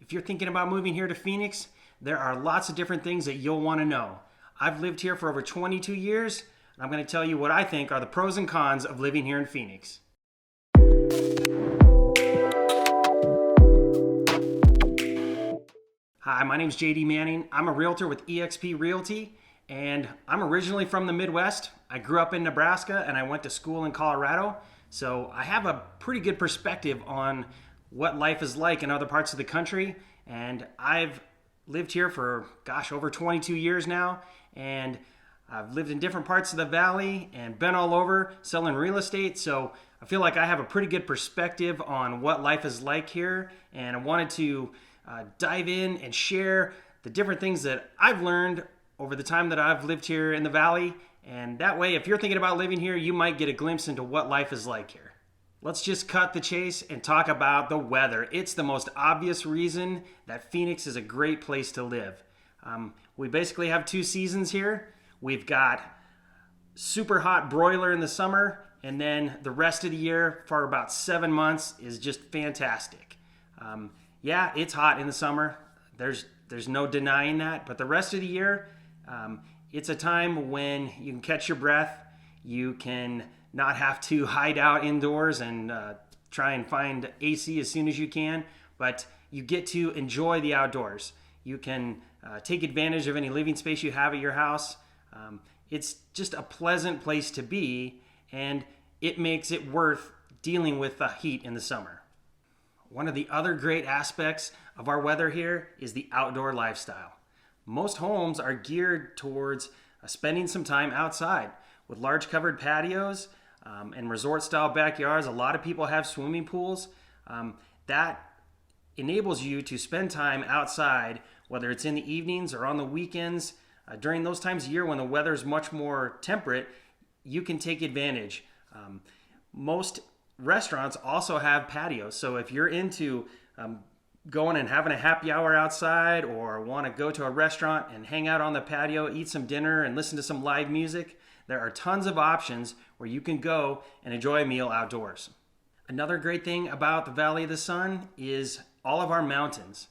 If you're thinking about moving here to Phoenix, there are lots of different things that you'll want to know. I've lived here for over 22 years, and I'm going to tell you what I think are the pros and cons of living here in Phoenix. Hi, my name's JD Manning. I'm a realtor with eXp Realty, and I'm originally from the Midwest. I grew up in Nebraska, and I went to school in Colorado, so I have a pretty good perspective on what life is like in other parts of the country, and I've lived here for, over 22 years now, and I've lived in different parts of the valley and been all over selling real estate, so I feel like I have a pretty good perspective on what life is like here, and I wanted to dive in and share the different things that I've learned over the time that I've lived here in the valley, and that way, if you're thinking about living here, you might get a glimpse into what life is like here. Let's just cut the chase and talk about the weather. It's the most obvious reason that Phoenix is a great place to live. We basically have two seasons here. We've got super hot broiler in the summer, and then the rest of the year for about 7 months is just fantastic. Yeah, it's hot in the summer. There's no denying that, but the rest of the year, it's a time when you can catch your breath. You can not have to hide out indoors and try and find AC as soon as you can, but you get to enjoy the outdoors. You can take advantage of any living space you have at your house. It's just a pleasant place to be, and it makes it worth dealing with the heat in the summer. One of the other great aspects of our weather here is the outdoor lifestyle. Most homes are geared towards spending some time outside with large covered patios and resort-style backyards. A lot of people have swimming pools. That enables you to spend time outside, whether it's in the evenings or on the weekends. During those times of year when the weather is much more temperate, you can take advantage. Most restaurants also have patios, so if you're into going and having a happy hour outside, or want to go to a restaurant and hang out on the patio, eat some dinner and listen to some live music, there are tons of options where you can go and enjoy a meal outdoors. Another great thing about the Valley of the Sun is all of our mountains.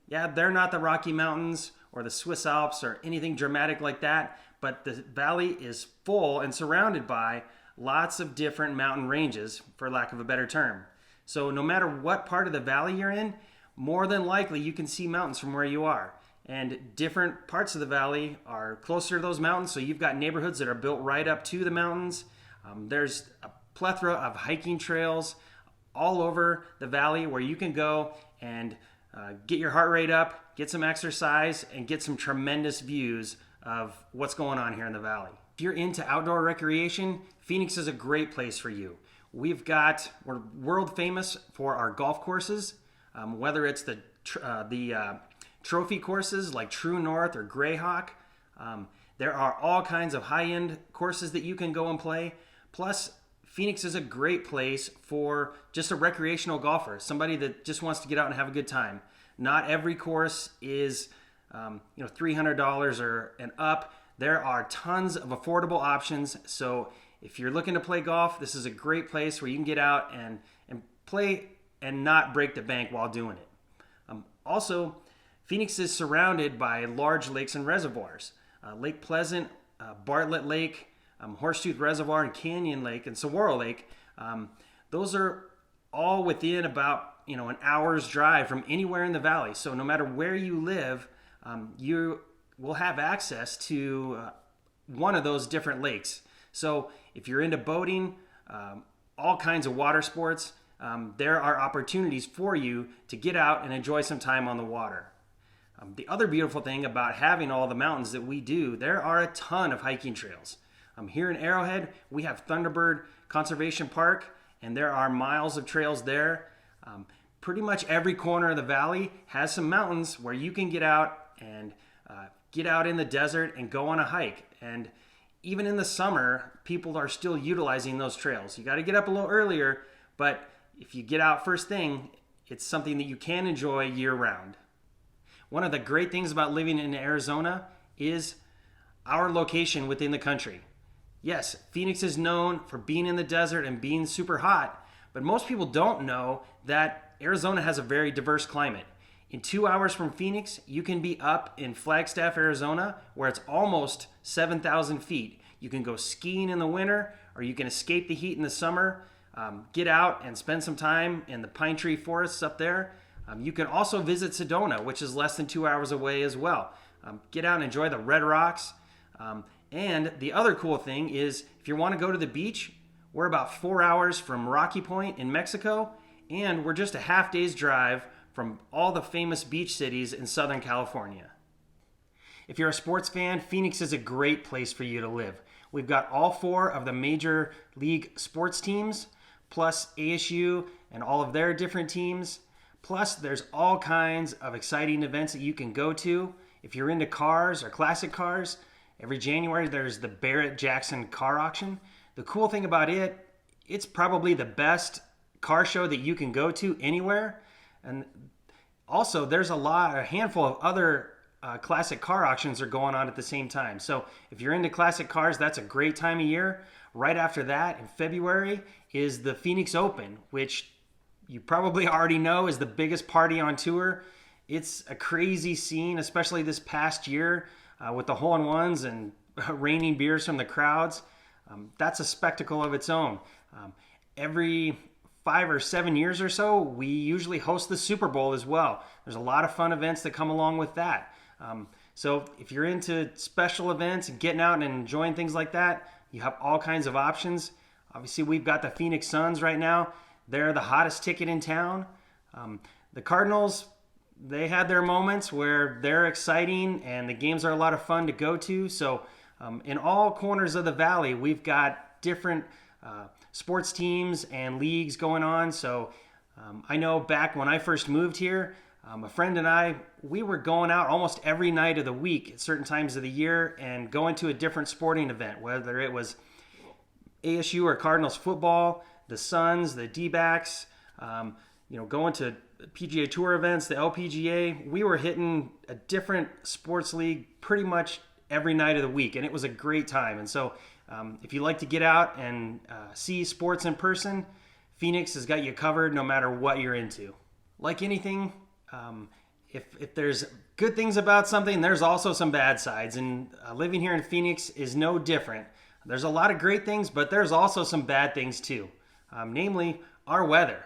Yeah, they're not the Rocky Mountains or the Swiss Alps or anything dramatic like that, but the valley is full and surrounded by lots of different mountain ranges, for lack of a better term. So no matter what part of the valley you're in, more than likely you can see mountains from where you are. And different parts of the valley are closer to those mountains, so you've got neighborhoods that are built right up to the mountains. There's a plethora of hiking trails all over the valley where you can go and get your heart rate up, get some exercise, and get some tremendous views of what's going on here in the valley. If you're into outdoor recreation, Phoenix is a great place for you. We're world famous for our golf courses, whether it's the trophy courses like True North or Greyhawk. There are all kinds of high-end courses that you can go and play. Plus, Phoenix is a great place for just a recreational golfer, somebody that just wants to get out and have a good time. Not every course is $300 or and up. There are tons of affordable options, so if you're looking to play golf, this is a great place where you can get out and play and not break the bank while doing it. Also, Phoenix is surrounded by large lakes and reservoirs. Lake Pleasant, Bartlett Lake, Horsetooth Reservoir, and Canyon Lake, and Saguaro Lake. Those are all within about an hour's drive from anywhere in the valley. So no matter where you live, you will have access to one of those different lakes. So if you're into boating, all kinds of water sports, there are opportunities for you to get out and enjoy some time on the water. The other beautiful thing about having all the mountains that we do, there are a ton of hiking trails. Here in Arrowhead, we have Thunderbird Conservation Park, and there are miles of trails there. Pretty much every corner of the valley has some mountains where you can get out and get out in the desert and go on a hike. And even in the summer, people are still utilizing those trails. You got to get up a little earlier, but if you get out first thing, it's something that you can enjoy year-round. One of the great things about living in Arizona is our location within the country. Yes, Phoenix is known for being in the desert and being super hot, but most people don't know that Arizona has a very diverse climate. In 2 hours from Phoenix, you can be up in Flagstaff, Arizona, where it's almost 7,000 feet. You can go skiing in the winter, or you can escape the heat in the summer, get out and spend some time in the pine tree forests up there. You can also visit Sedona, which is less than 2 hours away as well. Get out and enjoy the red rocks. And the other cool thing is, if you want to go to the beach, we're about 4 hours from Rocky Point in Mexico, and we're just a half day's drive from all the famous beach cities in Southern California. If you're a sports fan, Phoenix is a great place for you to live. We've got all 4 of the major league sports teams, plus ASU and all of their different teams. Plus, there's all kinds of exciting events that you can go to. If you're into cars or classic cars, every January there's the Barrett-Jackson car auction. The cool thing about it, it's probably the best car show that you can go to anywhere. And also, there's a handful of other classic car auctions are going on at the same time. So if you're into classic cars, that's a great time of year. Right after that, in February, is the Phoenix Open, which you probably already know is the biggest party on tour. It's a crazy scene, especially this past year with the hole-in-ones and raining beers from the crowds. That's a spectacle of its own. Every 5 or 7 years or so, we usually host the Super Bowl as well. There's a lot of fun events that come along with that. So if you're into special events and getting out and enjoying things like that, you have all kinds of options. Obviously, we've got the Phoenix Suns right now. They're the hottest ticket in town. The Cardinals, they had their moments where they're exciting and the games are a lot of fun to go to. So in all corners of the valley, we've got different sports teams and leagues going on. So I know back when I first moved here, a friend and I, we were going out almost every night of the week at certain times of the year and going to a different sporting event, whether it was ASU or Cardinals football, the Suns, the D-backs, going to PGA Tour events, the LPGA. We were hitting a different sports league pretty much every night of the week, and it was a great time. And so if you like to get out and see sports in person, Phoenix has got you covered no matter what you're into. Like anything, if there's good things about something, there's also some bad sides, and living here in Phoenix is no different. There's a lot of great things, but there's also some bad things too. Namely, our weather.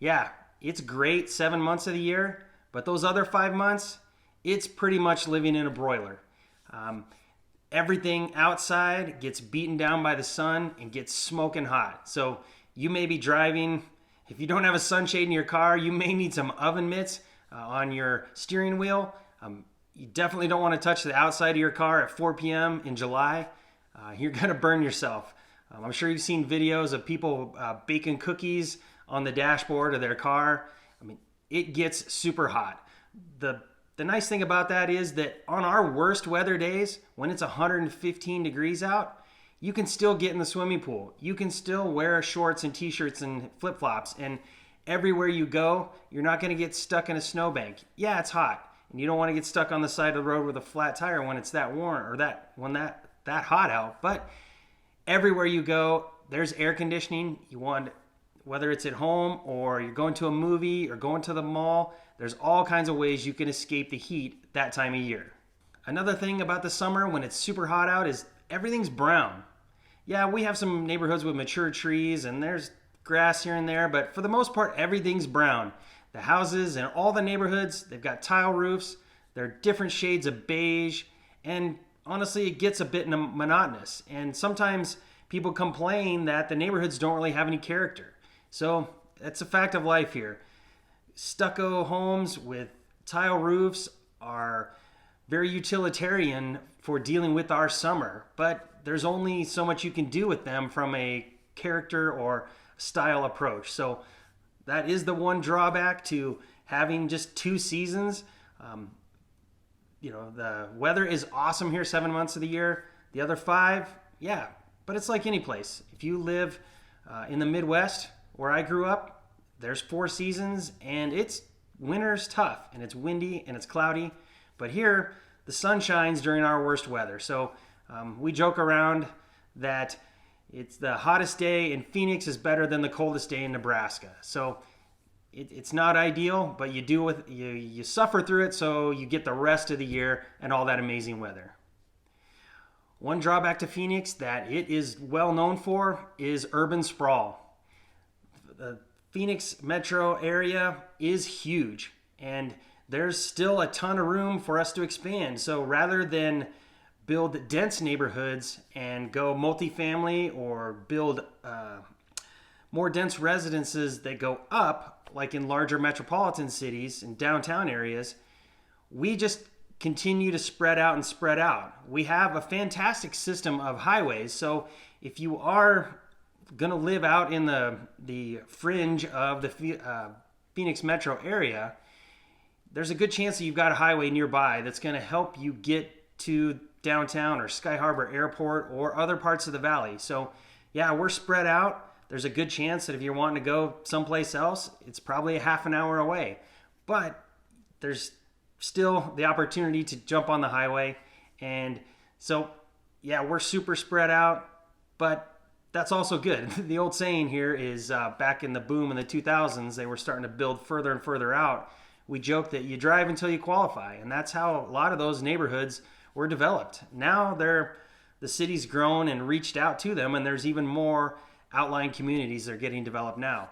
Yeah, it's great 7 months of the year, but those other 5 months, it's pretty much living in a broiler. Everything outside gets beaten down by the sun and gets smoking hot. So you may be driving, if you don't have a sunshade in your car, you may need some oven mitts on your steering wheel. You definitely don't want to touch the outside of your car at 4 p.m. in July. You're going to burn yourself. I'm sure you've seen videos of people baking cookies on the dashboard of their car. I mean, it gets super hot. The nice thing about that is that on our worst weather days, when it's 115 degrees out, you can still get in the swimming pool. You can still wear shorts and t-shirts and flip-flops, and everywhere you go, you're not going to get stuck in a snowbank. Yeah, it's hot, and you don't want to get stuck on the side of the road with a flat tire when it's that warm or when that hot out. But everywhere you go, there's air conditioning. You want, whether it's at home or you're going to a movie or going to the mall, there's all kinds of ways you can escape the heat that time of year. Another thing about the summer when it's super hot out is everything's brown. Yeah, we have some neighborhoods with mature trees and there's grass here and there, but for the most part, everything's brown. The houses in all the neighborhoods, they've got tile roofs. They're different shades of beige, and honestly, it gets a bit monotonous. And sometimes people complain that the neighborhoods don't really have any character. So that's a fact of life here. Stucco homes with tile roofs are very utilitarian for dealing with our summer, but there's only so much you can do with them from a character or style approach. So that is the one drawback to having just 2 seasons. The weather is awesome here 7 months of the year. The other 5, yeah, but it's like any place. If you live in the Midwest, where I grew up, there's 4 seasons, and winter's tough, and it's windy, and it's cloudy. But here, the sun shines during our worst weather. So we joke around that it's the hottest day in Phoenix is better than the coldest day in Nebraska. So It's not ideal, but you suffer through it, so you get the rest of the year and all that amazing weather. One drawback to Phoenix that it is well known for is urban sprawl. The Phoenix metro area is huge, and there's still a ton of room for us to expand. So rather than build dense neighborhoods and go multifamily or build more dense residences that go up, like in larger metropolitan cities and downtown areas, we just continue to spread out and spread out. We have a fantastic system of highways. So if you are going to live out in the fringe of the Phoenix metro area, there's a good chance that you've got a highway nearby that's going to help you get to downtown or Sky Harbor Airport or other parts of the valley. So yeah, we're spread out. There's a good chance that if you're wanting to go someplace else, it's probably a half an hour away. But there's still the opportunity to jump on the highway. And so, yeah, we're super spread out, but that's also good. The old saying here is back in the boom in the 2000s, they were starting to build further and further out. We joke that you drive until you qualify. And that's how a lot of those neighborhoods were developed. Now the city's grown and reached out to them, and there's even more outlying communities that are getting developed now.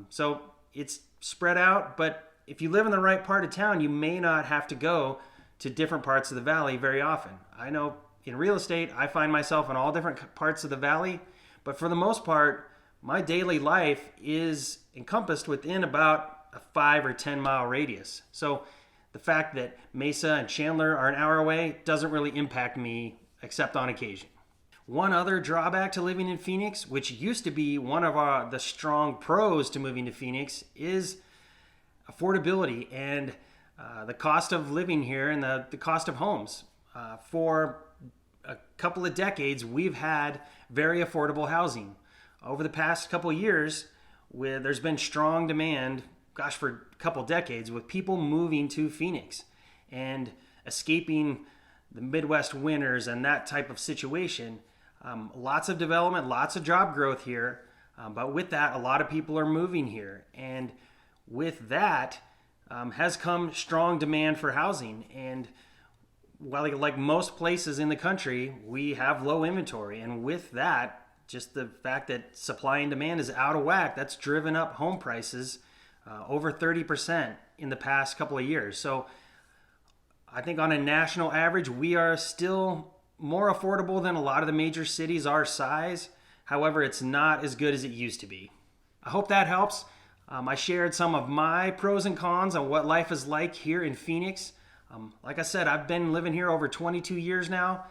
So it's spread out, but if you live in the right part of town, you may not have to go to different parts of the valley very often. I know in real estate, I find myself in all different parts of the valley, but for the most part, my daily life is encompassed within about a 5 or 10 mile radius. So the fact that Mesa and Chandler are an hour away doesn't really impact me except on occasion. One other drawback to living in Phoenix, which used to be one of the strong pros to moving to Phoenix, is affordability and the cost of living here and the cost of homes. For a couple of decades, we've had very affordable housing. Over the past couple of years, there's been strong demand, for a couple decades, with people moving to Phoenix and escaping the Midwest winters and that type of situation. Lots of development, lots of job growth here, but with that, a lot of people are moving here. And with that has come strong demand for housing. And while like most places in the country, we have low inventory. And with that, just the fact that supply and demand is out of whack, that's driven up home prices over 30% in the past couple of years. So I think on a national average, we are still more affordable than a lot of the major cities our size. However, it's not as good as it used to be. I hope that helps. I shared some of my pros and cons on what life is like here in Phoenix. Like I said, I've been living here over 22 years now.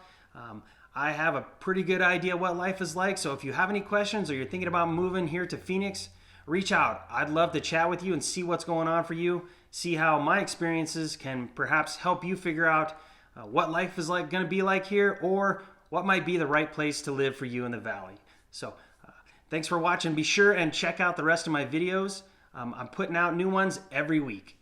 I have a pretty good idea what life is like. So if you have any questions or you're thinking about moving here to Phoenix, reach out. I'd love to chat with you and see what's going on for you, see how my experiences can perhaps help you figure out what life is going to be like here, or what might be the right place to live for you in the valley. So thanks for watching. Be sure and check out the rest of my videos. I'm putting out new ones every week.